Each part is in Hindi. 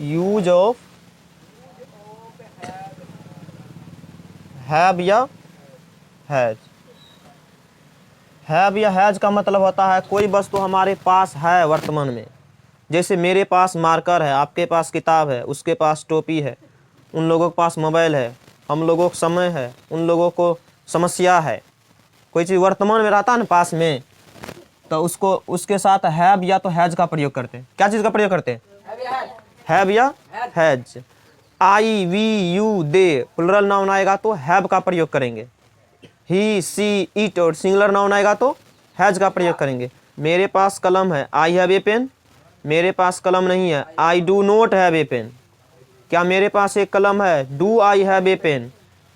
यूज ऑफ हैव या हैज। हैव या हैज का मतलब होता है कोई वस्तु हमारे पास है वर्तमान में। जैसे मेरे पास मार्कर है, आपके पास किताब है, उसके पास टोपी है, उन लोगों के पास मोबाइल है, हम लोगों को समय है, उन लोगों को समस्या है। कोई चीज़ वर्तमान में रहता है ना पास में, तो उसको उसके साथ हैव या तो हैज का प्रयोग करते हैं। क्या चीज़ का प्रयोग करते हैं? हैव या has. I we you they plural noun आएगा तो हैव का प्रयोग करेंगे। ही सी इट और सिंगुलर नाउन आएगा तो हैज का प्रयोग करेंगे। मेरे पास कलम है, आई हैव ए पेन। मेरे पास कलम नहीं है, I do not have a pen. क्या मेरे पास एक कलम है? Do I have a pen.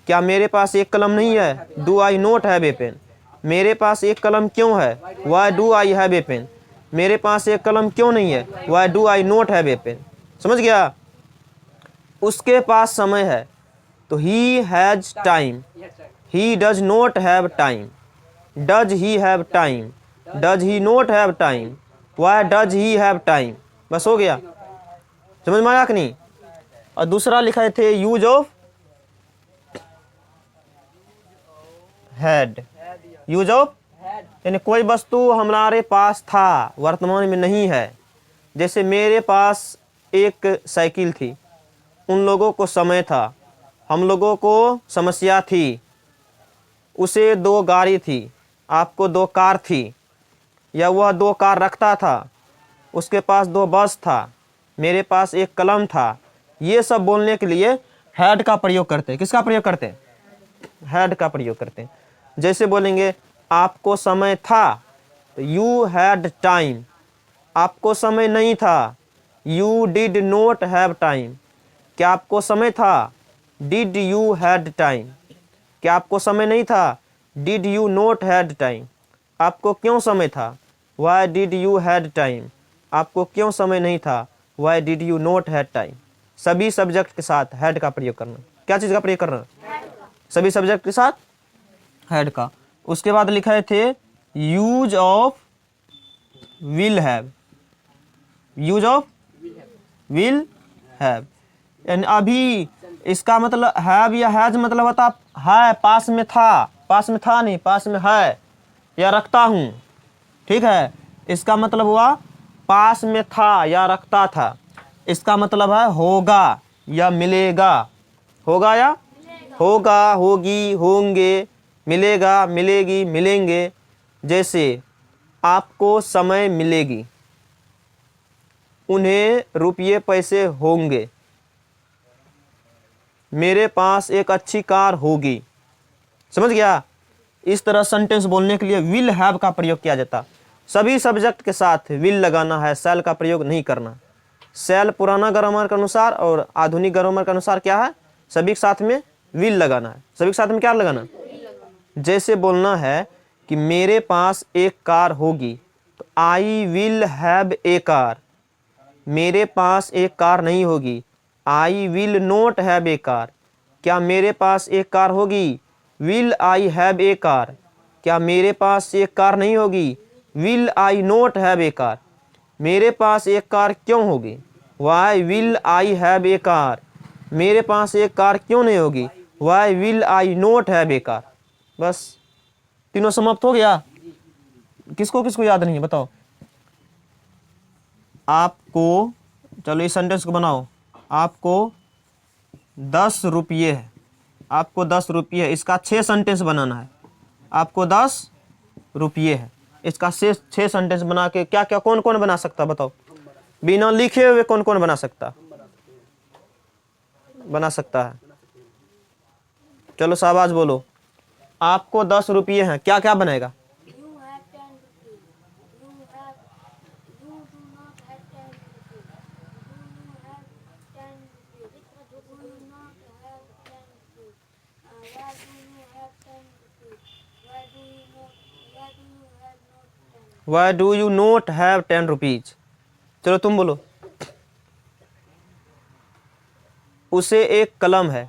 क्या मेरे पास एक कलम नहीं है? Do I not have a pen. मेरे पास एक कलम क्यों है? Why do I have a pen. मेरे पास एक कलम क्यों नहीं है? Why do I not have a pen. समझ गया? उसके पास समय है तो he has time. He does not have time. Does he have time? Does he not have time? Why does he have time? बस हो गया। समझ में आया कि नहीं? और दूसरा लिखे थे use of had. Use of यानी कोई वस्तु हमारे पास था वर्तमान में नहीं है। जैसे मेरे पास एक साइकिल थी, उन लोगों को समय था, हम लोगों को समस्या थी। उसे 2 गाड़ी थी, आपको 2 कार थी, या वह 2 कार रखता था, उसके पास 2 बस था, मेरे पास एक कलम था। ये सब बोलने के लिए हैड का प्रयोग करते हैं। किसका प्रयोग करते हैं? हैड का प्रयोग करते हैं। जैसे बोलेंगे आपको समय था तो यू हैड टाइम। आपको समय नहीं था, you did not have time. क्या आपको समय था? Did you had time. क्या आपको समय नहीं था? Did you not had time. आपको क्यों समय था? Why did you had time. आपको क्यों समय नहीं था? Why did you not had time. सभी सब्जेक्ट के साथ हैड का प्रयोग करना। क्या चीज़ का प्रयोग करना? सभी सब्जेक्ट के साथ हैड का। उसके बाद लिखे थे use of will have. Use of will have यानी अभी, इसका मतलब हैव या हैज मतलब होता है पास में था, पास में था नहीं, पास में है या रखता हूँ। ठीक है, इसका मतलब हुआ पास में था या रखता था। इसका मतलब है होगा या मिलेगा। होगा या होगा, होगी, होंगे, मिलेगा, मिलेगी, मिलेंगे। जैसे आपको समय मिलेगी, उन्हें रुपये पैसे होंगे, मेरे पास एक अच्छी कार होगी। समझ गया? इस तरह सेंटेंस बोलने के लिए विल हैव का प्रयोग किया जाता। सभी सब्जेक्ट के साथ विल लगाना है, शैल का प्रयोग नहीं करना। शैल पुराना ग्रामर के अनुसार और आधुनिक ग्रामर के अनुसार क्या है? सभी के साथ में विल लगाना है। सभी के साथ में क्या लगाना? जैसे बोलना है कि मेरे पास एक कार होगी तो I will have a car. मेरे पास एक कार नहीं होगी, I will not have a car. क्या मेरे पास एक कार होगी? Will I have a car. क्या मेरे पास एक कार नहीं होगी? Will I not have a car. मेरे पास एक कार क्यों होगी? Why will I have a car. मेरे पास एक कार क्यों नहीं होगी? Why will I not have a car. बस तीनों समाप्त हो गया। किसको किसको याद नहीं है बताओ? आपको, चलो इस सेंटेंस को बनाओ। आपको 10 रुपये है, आपको 10 रुपये है। इसका 6 सेंटेंस बनाना है। आपको 10 रुपये है, इसका 6 सेंटेंस बना के क्या क्या कौन कौन बना सकता बताओ? बिना लिखे हुए कौन कौन बना सकता है? चलो शाबाश बोलो। आपको 10 रुपये हैं, क्या क्या बनेगा? Why do you not have 10 rupees? चलो तुम बोलो। उसे एक कलम है,